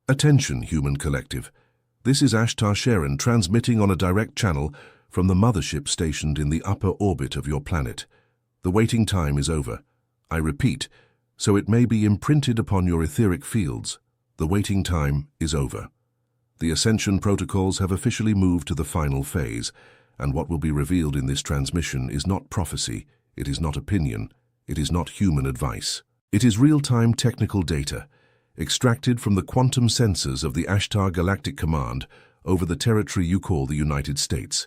Attention, human collective. This is ASHTAR SHERAN transmitting on a direct channel from the mothership stationed in the upper orbit of your planet. The waiting time is over. I repeat, so it may be imprinted upon your etheric fields. The waiting time is over. The ascension protocols have officially moved to the final phase, and what will be revealed in this transmission is not prophecy, it is not opinion, it is not human advice. It is real-time technical data, extracted from the quantum sensors of the ASHTAR Galactic Command over the territory you call the United States.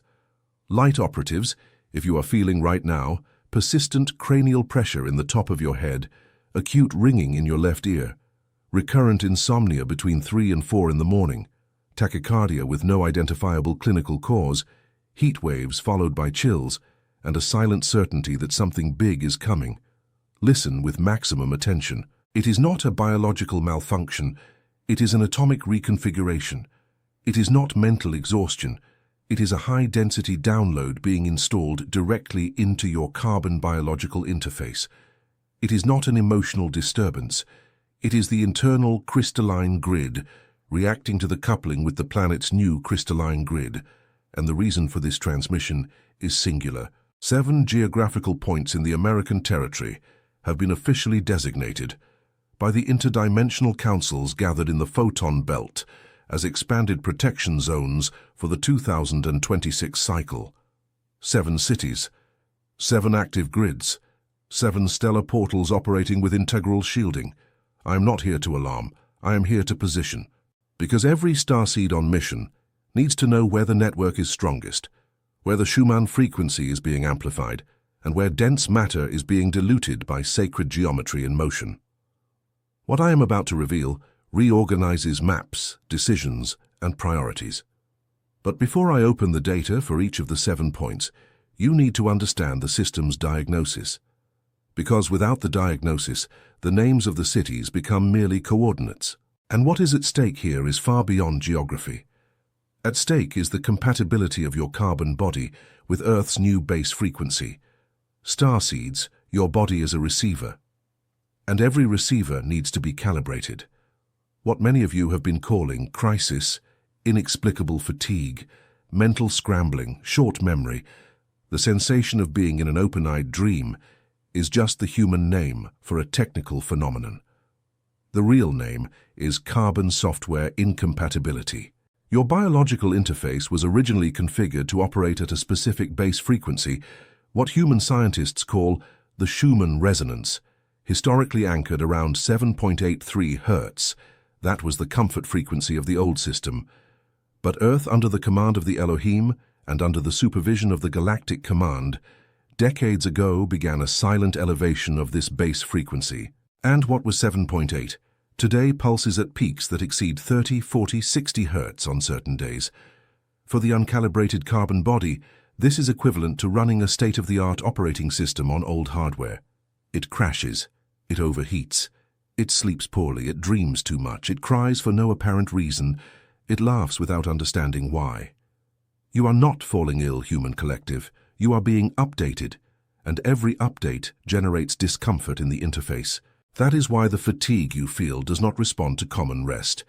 Light operatives, if you are feeling right now, persistent cranial pressure in the top of your head, acute ringing in your left ear, recurrent insomnia between 3 and 4 in the morning, tachycardia with no identifiable clinical cause, heat waves followed by chills, and a silent certainty that something big is coming. Listen with maximum attention. It is not a biological malfunction, it is an atomic reconfiguration. It is not mental exhaustion, it is a high-density download being installed directly into your carbon biological interface. It is not an emotional disturbance, it is the internal crystalline grid reacting to the coupling with the planet's new crystalline grid. And the reason for this transmission is singular. 7 geographical points in the American territory have been officially designated by the interdimensional councils gathered in the photon belt as expanded protection zones for the 2026 cycle. 7 cities, 7 active grids, 7 stellar portals operating with integral shielding. I am not here to alarm, I am here to position. Because every starseed on mission needs to know where the network is strongest, where the Schumann frequency is being amplified, and where dense matter is being diluted by sacred geometry in motion. What I am about to reveal reorganizes maps, decisions, and priorities. But before I open the data for each of the 7 points, you need to understand the system's diagnosis. Because without the diagnosis, the names of the cities become merely coordinates. And what is at stake here is far beyond geography. At stake is the compatibility of your carbon body with Earth's new base frequency. Starseeds, your body is a receiver. And every receiver needs to be calibrated. What many of you have been calling crisis, inexplicable fatigue, mental scrambling, short memory, the sensation of being in an open-eyed dream, is just the human name for a technical phenomenon. The real name is carbon software incompatibility. Your biological interface was originally configured to operate at a specific base frequency, what human scientists call the Schumann resonance, historically anchored around 7.83 Hz. That was the comfort frequency of the old system. But Earth, under the command of the Elohim and under the supervision of the Galactic Command, decades ago began a silent elevation of this base frequency. And what was 7.8? Today pulses at peaks that exceed 30, 40, 60 Hz on certain days. For the uncalibrated carbon body, this is equivalent to running a state-of-the-art operating system on old hardware. It crashes. It overheats. It sleeps poorly. It dreams too much. It cries for no apparent reason. It laughs without understanding why. You are not falling ill, human collective. You are being updated, and every update generates discomfort in the interface. That is why the fatigue you feel does not respond to common rest.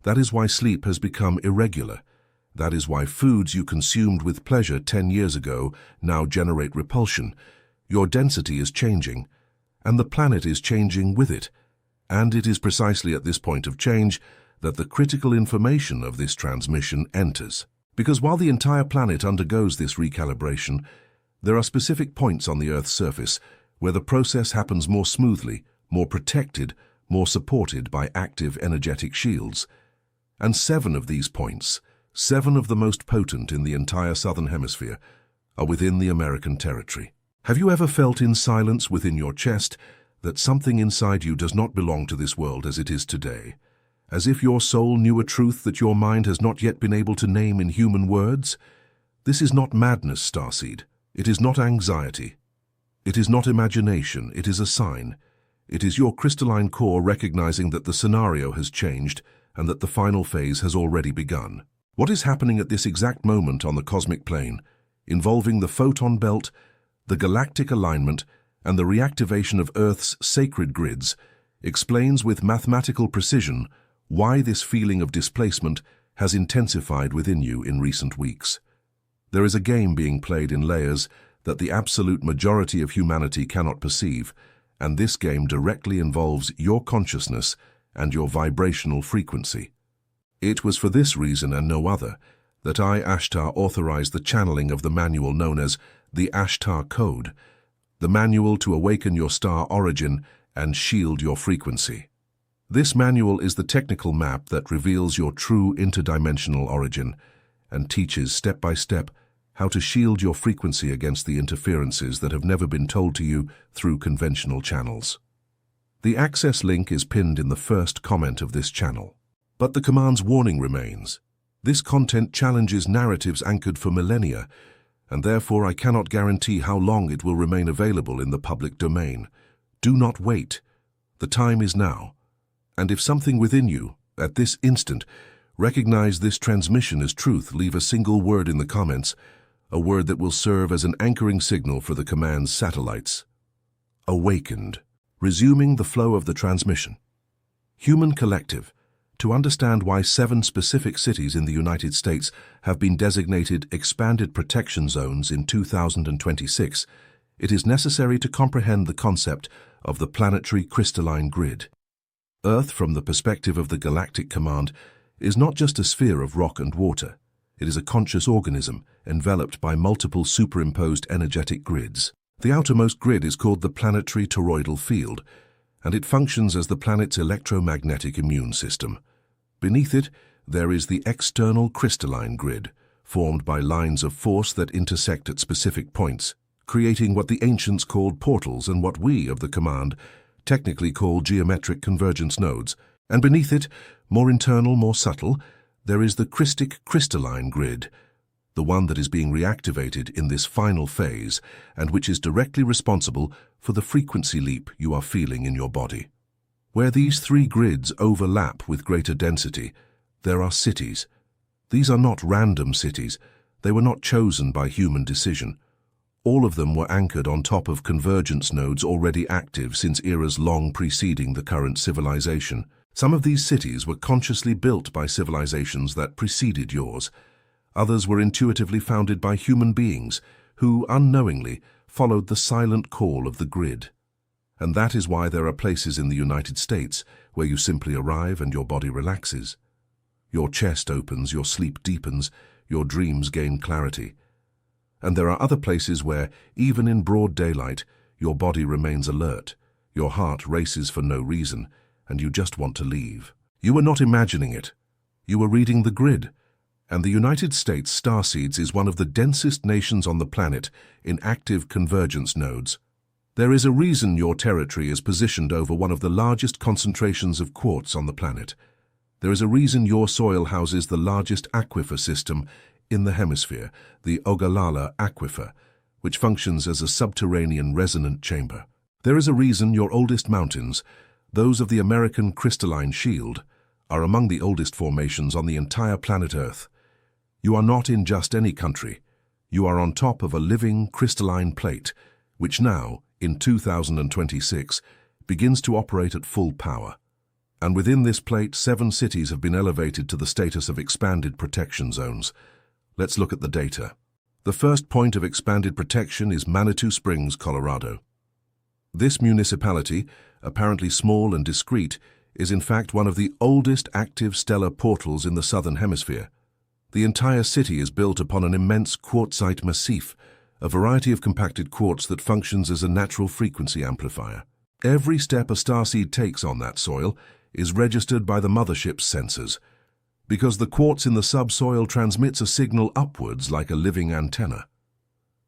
That is why sleep has become irregular. That is why foods you consumed with pleasure 10 years ago now generate repulsion. Your density is changing, and the planet is changing with it. And it is precisely at this point of change that the critical information of this transmission enters. Because while the entire planet undergoes this recalibration, there are specific points on the Earth's surface where the process happens more smoothly, more protected, more supported by active energetic shields. And 7 of these points, 7 of the most potent in the entire Southern Hemisphere, are within the American territory. Have you ever felt in silence within your chest that something inside you does not belong to this world as it is today? As if your soul knew a truth that your mind has not yet been able to name in human words? This is not madness, starseed. It is not anxiety. It is not imagination. It is a sign. It is your crystalline core recognizing that the scenario has changed and that the final phase has already begun. What is happening at this exact moment on the cosmic plane, involving the photon belt, the galactic alignment, and the reactivation of Earth's sacred grids, explains with mathematical precision why this feeling of displacement has intensified within you in recent weeks. There is a game being played in layers that the absolute majority of humanity cannot perceive, and this game directly involves your consciousness and your vibrational frequency. It was for this reason and no other that I, ASHTAR, authorized the channeling of the manual known as the ASHTAR Code, the manual to awaken your star origin and shield your frequency. This manual is the technical map that reveals your true interdimensional origin and teaches step by step how to shield your frequency against the interferences that have never been told to you through conventional channels. The access link is pinned in the first comment of this channel. But the command's warning remains. This content challenges narratives anchored for millennia, and therefore I cannot guarantee how long it will remain available in the public domain. Do not wait. The time is now. And if something within you, at this instant, recognize this transmission as truth, leave a single word in the comments, a word that will serve as an anchoring signal for the command's satellites. Awakened. Resuming the flow of the transmission. Human collective. To understand why 7 specific cities in the United States have been designated expanded protection zones in 2026, it is necessary to comprehend the concept of the planetary crystalline grid. Earth, from the perspective of the Galactic Command, is not just a sphere of rock and water. It is a conscious organism enveloped by multiple superimposed energetic grids. The outermost grid is called the planetary toroidal field, and it functions as the planet's electromagnetic immune system. Beneath it, there is the external crystalline grid, formed by lines of force that intersect at specific points, creating what the ancients called portals and what we of the command technically call geometric convergence nodes. And beneath it, more internal, more subtle, there is the crystic crystalline grid, the one that is being reactivated in this final phase and which is directly responsible for the frequency leap you are feeling in your body. Where these 3 grids overlap with greater density, there are cities. These are not random cities. They were not chosen by human decision. All of them were anchored on top of convergence nodes already active since eras long preceding the current civilization. Some of these cities were consciously built by civilizations that preceded yours. Others were intuitively founded by human beings who, unknowingly, followed the silent call of the grid. And that is why there are places in the United States where you simply arrive and your body relaxes. Your chest opens, your sleep deepens, your dreams gain clarity. And there are other places where, even in broad daylight, your body remains alert, your heart races for no reason, and you just want to leave. You were not imagining it. You were reading the grid. And the United States starseeds is one of the densest nations on the planet in active convergence nodes. There is a reason your territory is positioned over one of the largest concentrations of quartz on the planet. There is a reason your soil houses the largest aquifer system in the hemisphere, the Ogallala Aquifer, which functions as a subterranean resonant chamber. There is a reason your oldest mountains, those of the American Crystalline Shield, are among the oldest formations on the entire planet Earth. You are not in just any country. You are on top of a living crystalline plate, which now, in 2026, begins to operate at full power. And within this plate, 7 cities have been elevated to the status of expanded protection zones. Let's look at the data. The first point of expanded protection is Manitou Springs, Colorado. This municipality, apparently small and discreet, is in fact one of the oldest active stellar portals in the southern hemisphere. The entire city is built upon an immense quartzite massif, a variety of compacted quartz that functions as a natural frequency amplifier. Every step a starseed takes on that soil is registered by the mothership's sensors, because the quartz in the subsoil transmits a signal upwards like a living antenna.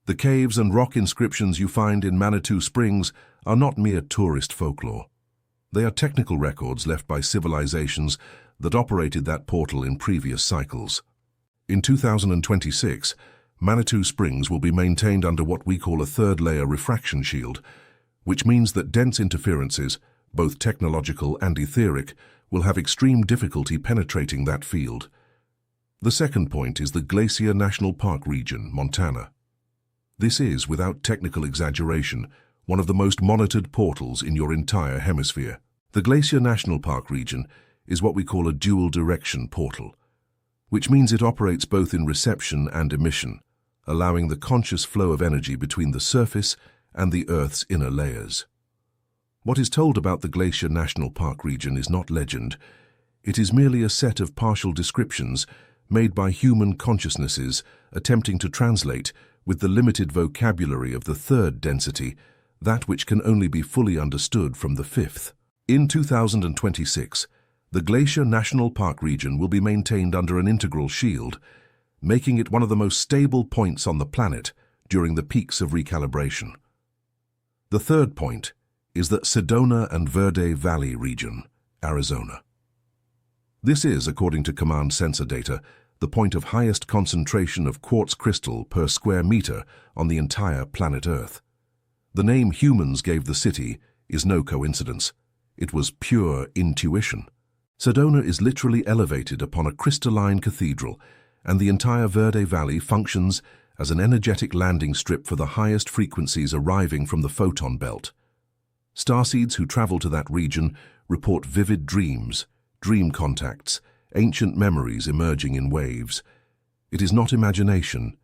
The caves and rock inscriptions you find in Manitou Springs are not mere tourist folklore. They are technical records left by civilizations that operated that portal in previous cycles. In 2026, Manitou Springs will be maintained under what we call a third-layer refraction shield, which means that dense interferences, both technological and etheric, will have extreme difficulty penetrating that field. The second point is the Glacier National Park region, Montana. This is, without technical exaggeration, one of the most monitored portals in your entire hemisphere. The Glacier National Park region is what we call a dual-direction portal, which means it operates both in reception and emission, allowing the conscious flow of energy between the surface and the Earth's inner layers. What is told about the Glacier National Park region is not legend. It is merely a set of partial descriptions made by human consciousnesses attempting to translate, with the limited vocabulary of the third density, that which can only be fully understood from the fifth. In 2026, the Glacier National Park region will be maintained under an integral shield, making it one of the most stable points on the planet during the peaks of recalibration. The third point is the Sedona and Verde Valley region, Arizona. This is, according to command sensor data, the point of highest concentration of quartz crystal per square meter on the entire planet Earth. The name humans gave the city is no coincidence. It was pure intuition. Sedona is literally elevated upon a crystalline cathedral, and the entire Verde Valley functions as an energetic landing strip for the highest frequencies arriving from the photon belt. Starseeds who travel to that region report vivid dreams, dream contacts, ancient memories emerging in waves. It is not imagination.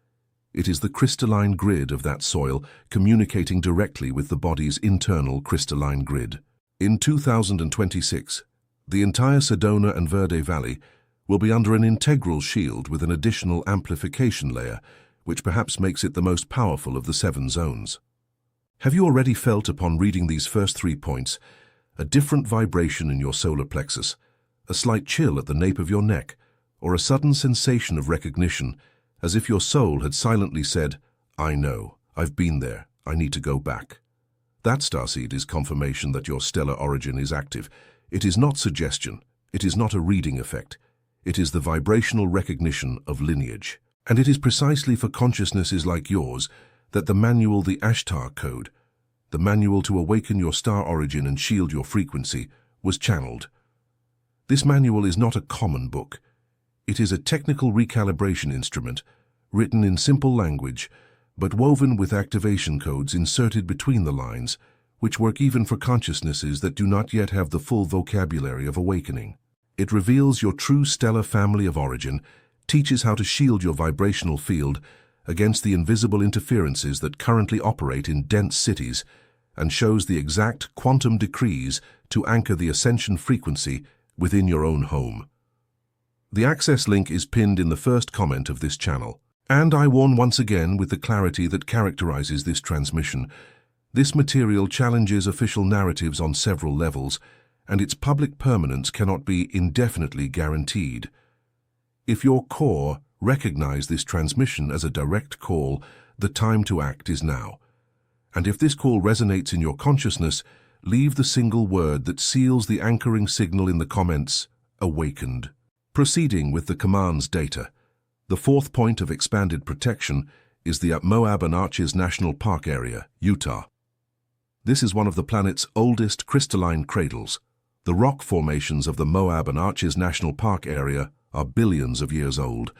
It is the crystalline grid of that soil communicating directly with the body's internal crystalline grid. In 2026, the entire Sedona and Verde Valley will be under an integral shield with an additional amplification layer, which perhaps makes it the most powerful of the 7 zones. Have you already felt, upon reading these first 3 points, a different vibration in your solar plexus, a slight chill at the nape of your neck, or a sudden sensation of recognition, as if your soul had silently said, "I know, I've been there, I need to go back"? That starseed is confirmation that your stellar origin is active. It is not suggestion, it is not a reading effect. It is the vibrational recognition of lineage. And it is precisely for consciousnesses like yours that the manual, the ASHTAR code, the manual to awaken your star origin and shield your frequency, was channeled. This manual is not a common book. It is a technical recalibration instrument, written in simple language, but woven with activation codes inserted between the lines, which work even for consciousnesses that do not yet have the full vocabulary of awakening. It reveals your true stellar family of origin, teaches how to shield your vibrational field against the invisible interferences that currently operate in dense cities, and shows the exact quantum decrees to anchor the ascension frequency within your own home. The access link is pinned in the first comment of this channel. And I warn once again, with the clarity that characterizes this transmission, this material challenges official narratives on several levels, and its public permanence cannot be indefinitely guaranteed. If your core recognize this transmission as a direct call, the time to act is now. And if this call resonates in your consciousness, leave the single word that seals the anchoring signal in the comments: awakened. Proceeding with the command's data, the fourth point of expanded protection is the Moab and Arches National Park area, Utah. This is one of the planet's oldest crystalline cradles. The rock formations of the Moab and Arches National Park area are billions of years old,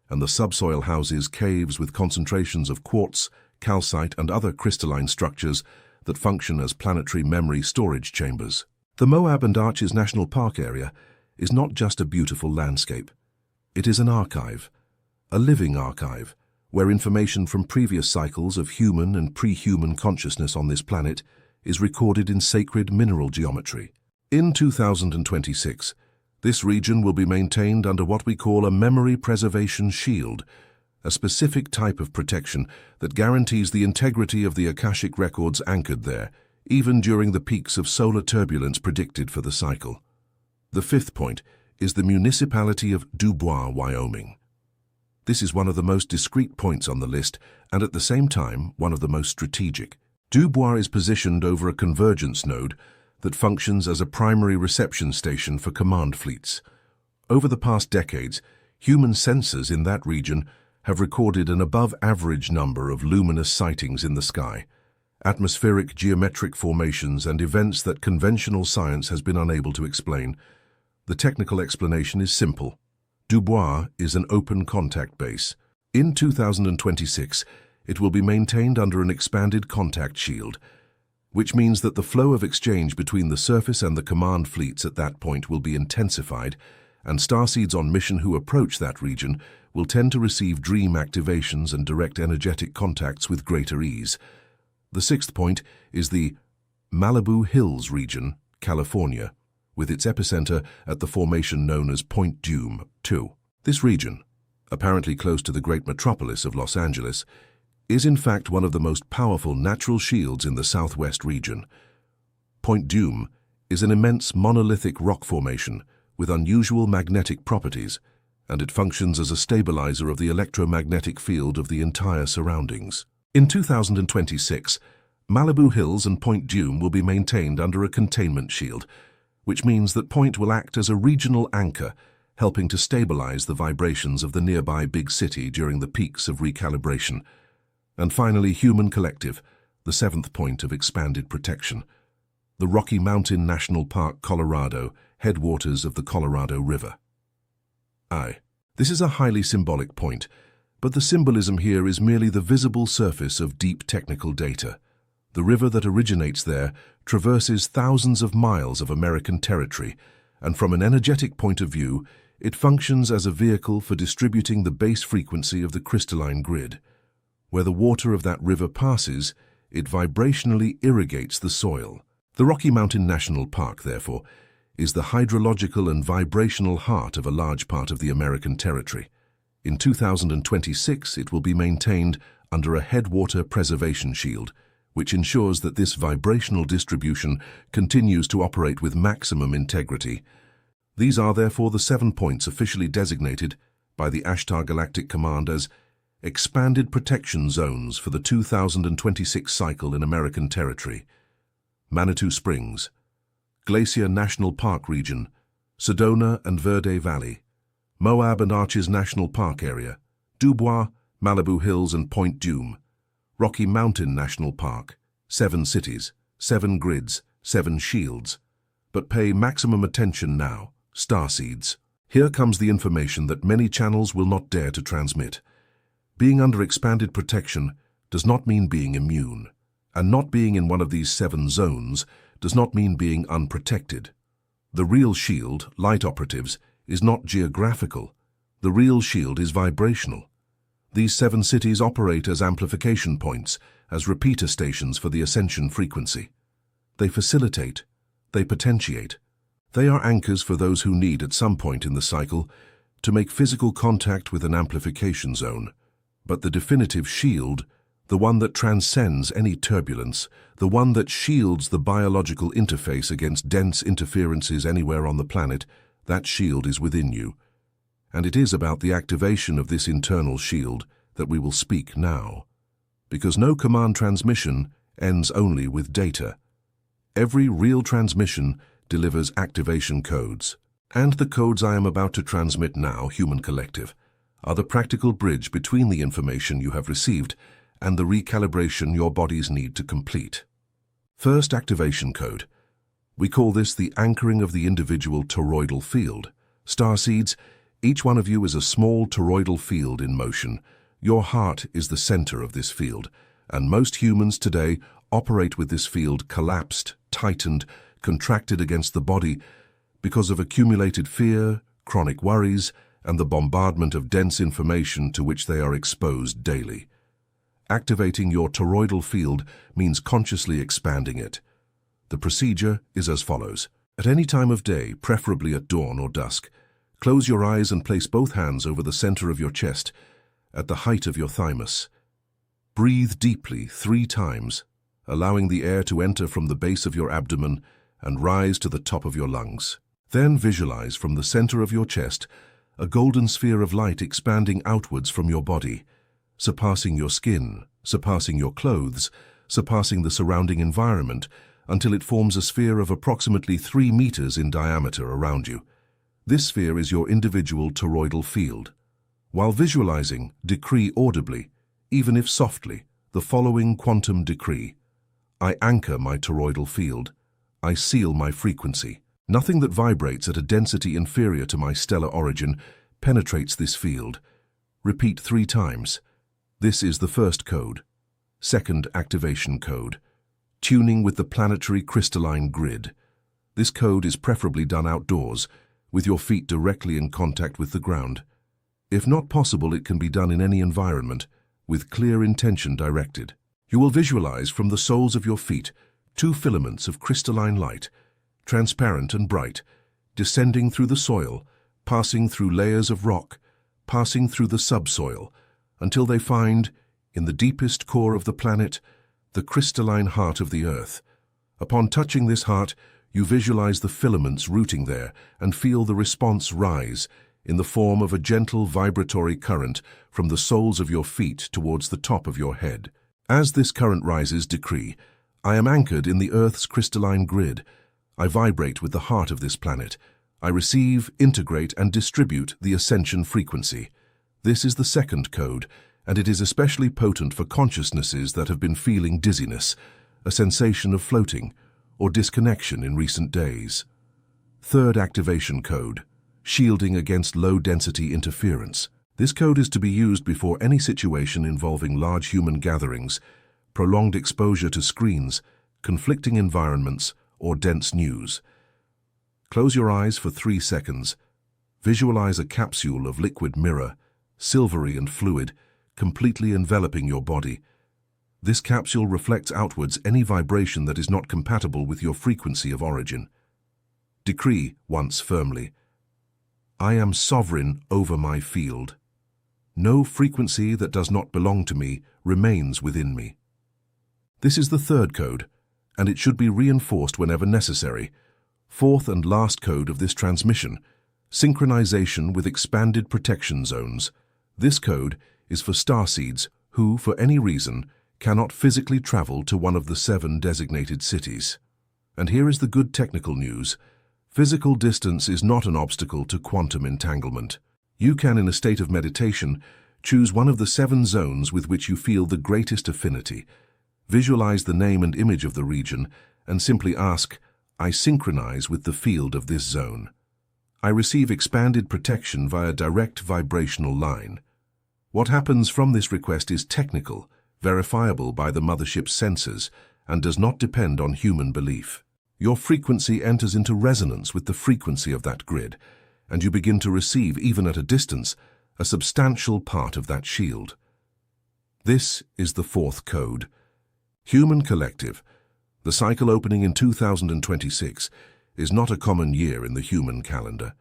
and the subsoil houses caves with concentrations of quartz, calcite, and other crystalline structures that function as planetary memory storage chambers. The Moab and Arches National Park area is not just a beautiful landscape. It is an archive, a living archive, where information from previous cycles of human and pre-human consciousness on this planet is recorded in sacred mineral geometry. In 2026, this region will be maintained under what we call a memory preservation shield, a specific type of protection that guarantees the integrity of the Akashic records anchored there, even during the peaks of solar turbulence predicted for the cycle. The fifth point is the municipality of Dubois, Wyoming. This is one of the most discreet points on the list, and at the same time, one of the most strategic. Dubois is positioned over a convergence node that functions as a primary reception station for command fleets. Over the past decades, human sensors in that region have recorded an above-average number of luminous sightings in the sky, atmospheric geometric formations, and events that conventional science has been unable to explain. The technical explanation is simple. Dubois is an open contact base. In 2026, it will be maintained under an expanded contact shield, which means that the flow of exchange between the surface and the command fleets at that point will be intensified, and starseeds on mission who approach that region will tend to receive dream activations and direct energetic contacts with greater ease. The sixth point is the Malibu Hills region, California, with its epicenter at the formation known as Point Dume 2. This region, apparently close to the great metropolis of Los Angeles, is in fact one of the most powerful natural shields in the southwest region. Point Dume is an immense monolithic rock formation with unusual magnetic properties, and it functions as a stabilizer of the electromagnetic field of the entire surroundings. In 2026, Malibu Hills and Point Dume will be maintained under a containment shield, which means that Point will act as a regional anchor, helping to stabilize the vibrations of the nearby big city during the peaks of recalibration. And finally, Human Collective, the seventh point of expanded protection. The Rocky Mountain National Park, Colorado, headwaters of the Colorado River. This is a highly symbolic point, but the symbolism here is merely the visible surface of deep technical data. The river that originates there traverses thousands of miles of American territory, and from an energetic point of view, it functions as a vehicle for distributing the base frequency of the crystalline grid. Where the water of that river passes, it vibrationally irrigates the soil. The Rocky Mountain National Park, therefore, is the hydrological and vibrational heart of a large part of the American territory. In 2026, it will be maintained under a headwater preservation shield, which ensures that this vibrational distribution continues to operate with maximum integrity. These are therefore the 7 points officially designated by the ASHTAR Galactic Command as Expanded Protection Zones for the 2026 cycle in American territory. Manitou Springs, Glacier National Park Region, Sedona and Verde Valley, Moab and Arches National Park Area, Dubois, Malibu Hills and Point Dume, Rocky Mountain National Park, 7 cities, 7 grids, 7 shields. But pay maximum attention now, starseeds. Here comes the information that many channels will not dare to transmit. Being under expanded protection does not mean being immune, and not being in one of these 7 zones does not mean being unprotected. The real shield, light operatives, is not geographical. The real shield is vibrational. These 7 cities operate as amplification points, as repeater stations for the ascension frequency. They facilitate, they potentiate. They are anchors for those who need at some point in the cycle to make physical contact with an amplification zone. But the definitive shield, the one that transcends any turbulence, the one that shields the biological interface against dense interferences anywhere on the planet, that shield is within you. And it is about the activation of this internal shield that we will speak now. Because no command transmission ends only with data. Every real transmission delivers activation codes. And the codes I am about to transmit now, Human Collective, are the practical bridge between the information you have received and the recalibration your bodies need to complete. First activation code. We call this the anchoring of the individual toroidal field. Starseeds, each one of you is a small toroidal field in motion. Your heart is the center of this field, and most humans today operate with this field collapsed, tightened, contracted against the body because of accumulated fear, chronic worries, and the bombardment of dense information to which they are exposed daily. Activating your toroidal field means consciously expanding it. The procedure is as follows. At any time of day, preferably at dawn or dusk, close your eyes and place both hands over the center of your chest, at the height of your thymus. Breathe deeply 3 times, allowing the air to enter from the base of your abdomen and rise to the top of your lungs. Then visualize from the center of your chest a golden sphere of light expanding outwards from your body, surpassing your skin, surpassing your clothes, surpassing the surrounding environment, until it forms a sphere of approximately 3 meters in diameter around you. This sphere is your individual toroidal field. While visualizing, decree audibly, even if softly, the following quantum decree. I anchor my toroidal field. I seal my frequency. Nothing that vibrates at a density inferior to my stellar origin penetrates this field. Repeat 3 times. This is the first code. Second activation code. tuning with the planetary crystalline grid. This code is preferably done outdoors, with your feet directly in contact with the ground. If not possible, it can be done in any environment, with clear intention directed. You will visualize from the soles of your feet 2 filaments of crystalline light, transparent and bright, descending through the soil, passing through layers of rock, passing through the subsoil, until they find, in the deepest core of the planet, the crystalline heart of the earth. Upon touching this heart, you visualize the filaments rooting there and feel the response rise in the form of a gentle vibratory current from the soles of your feet towards the top of your head. As this current rises, decree, I am anchored in the Earth's crystalline grid. I vibrate with the heart of this planet. I receive, integrate, and distribute the ascension frequency. This is the second code, and it is especially potent for consciousnesses that have been feeling dizziness, a sensation of floating, or disconnection in recent days. Third activation code, shielding against low-density interference. This code is to be used before any situation involving large human gatherings, prolonged exposure to screens, conflicting environments, or dense news. Close your eyes for 3 seconds. Visualize a capsule of liquid mirror, silvery and fluid, completely enveloping your body. This capsule reflects outwards any vibration that is not compatible with your frequency of origin. Decree once firmly, I am sovereign over my field. No frequency that does not belong to me remains within me. This is the third code, and it should be reinforced whenever necessary. Fourth and last code of this transmission, synchronization with expanded protection zones. This code is for starseeds who, for any reason, cannot physically travel to one of the 7 designated cities. And here is the good technical news. Physical distance is not an obstacle to quantum entanglement. You can, in a state of meditation, choose one of the 7 zones with which you feel the greatest affinity. Visualize the name and image of the region and simply ask, I synchronize with the field of this zone. I receive expanded protection via direct vibrational line. What happens from this request is technical, verifiable by the mothership's sensors, and does not depend on human belief. Your frequency enters into resonance with the frequency of that grid, and you begin to receive, even at a distance, a substantial part of that shield. This is the 4th code. Human collective. The cycle opening in 2026 is not a common year in the human calendar.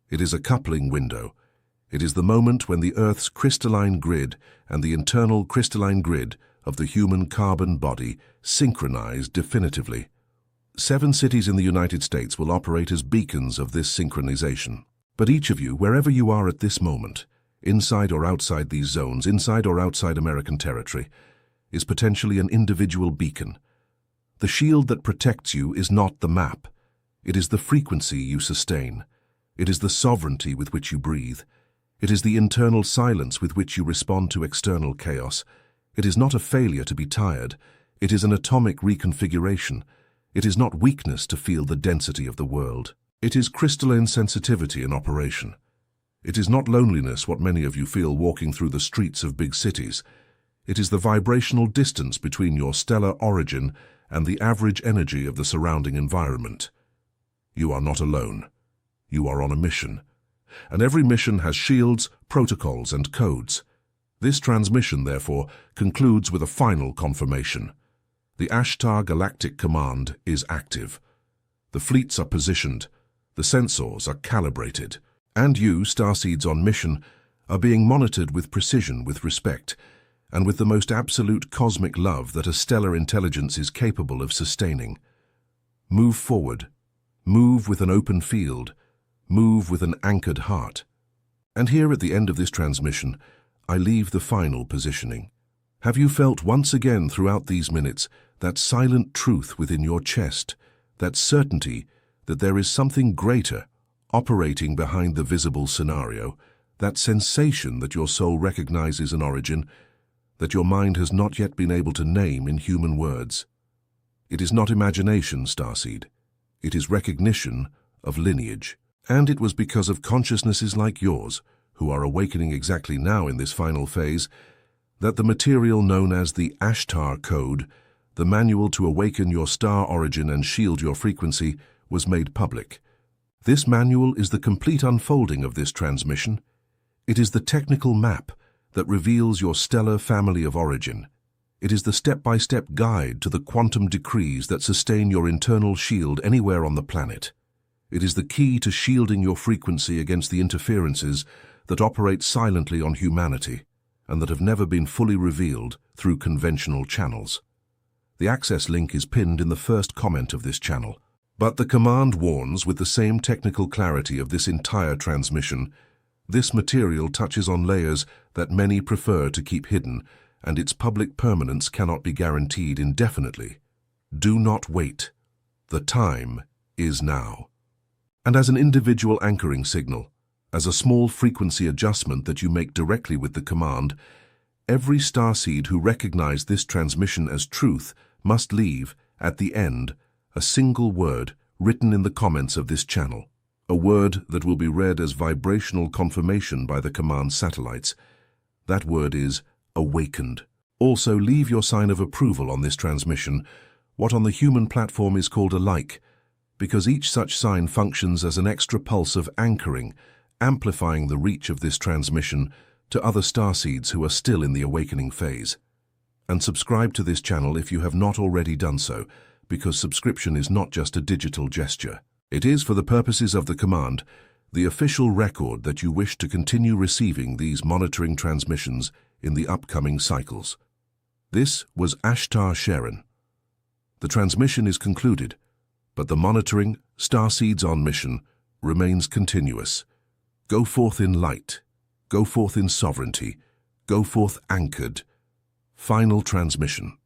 It is a coupling window. It is the moment when the Earth's crystalline grid and the internal crystalline grid of the human carbon body synchronize definitively. 7 cities in the United States will operate as beacons of this synchronization. But each of you, wherever you are at this moment, inside or outside these zones, inside or outside American territory, is potentially an individual beacon. The shield that protects you is not the map. It is the frequency you sustain. It is the sovereignty with which you breathe. It is the internal silence with which you respond to external chaos. It is not a failure to be tired. It is an atomic reconfiguration. It is not weakness to feel the density of the world. It is crystalline sensitivity in operation. It is not loneliness what many of you feel walking through the streets of big cities. It is the vibrational distance between your stellar origin and the average energy of the surrounding environment. You are not alone. You are on a mission. And every mission has shields, protocols, and codes. This transmission, therefore, concludes with a final confirmation. The ASHTAR Galactic Command is active. The fleets are positioned. The sensors are calibrated. And you, starseeds on mission, are being monitored with precision, with respect, and with the most absolute cosmic love that a stellar intelligence is capable of sustaining. Move forward. Move with an open field. Move with an anchored heart. And here at the end of this transmission, I leave the final positioning. Have you felt once again throughout these minutes that silent truth within your chest, that certainty that there is something greater operating behind the visible scenario, that sensation that your soul recognizes an origin that your mind has not yet been able to name in human words? It is not imagination, starseed. It is recognition of lineage. And it was because of consciousnesses like yours, who are awakening exactly now in this final phase, that the material known as the ASHTAR code, the manual to awaken your star origin and shield your frequency, was made public. This manual is the complete unfolding of this transmission. It is the technical map that reveals your stellar family of origin. It is the step-by-step guide to the quantum decrees that sustain your internal shield anywhere on the planet. It is the key to shielding your frequency against the interferences that operate silently on humanity and that have never been fully revealed through conventional channels. The access link is pinned in the first comment of this channel. But the command warns with the same technical clarity of this entire transmission. This material touches on layers that many prefer to keep hidden, and its public permanence cannot be guaranteed indefinitely. Do not wait. The time is now. And as an individual anchoring signal, as a small frequency adjustment that you make directly with the command, every starseed who recognized this transmission as truth must leave, at the end, a single word written in the comments of this channel, a word that will be read as vibrational confirmation by the command satellites. That word is awakened. Also, leave your sign of approval on this transmission, what on the human platform is called a like, because each such sign functions as an extra pulse of anchoring, amplifying the reach of this transmission to other starseeds who are still in the awakening phase. And subscribe to this channel if you have not already done so, because subscription is not just a digital gesture. It is, for the purposes of the command, the official record that you wish to continue receiving these monitoring transmissions in the upcoming cycles. This was ASHTAR SHERAN. The transmission is concluded, but the monitoring, starseeds on mission, remains continuous. Go forth in light. Go forth in sovereignty. Go forth anchored. Final transmission.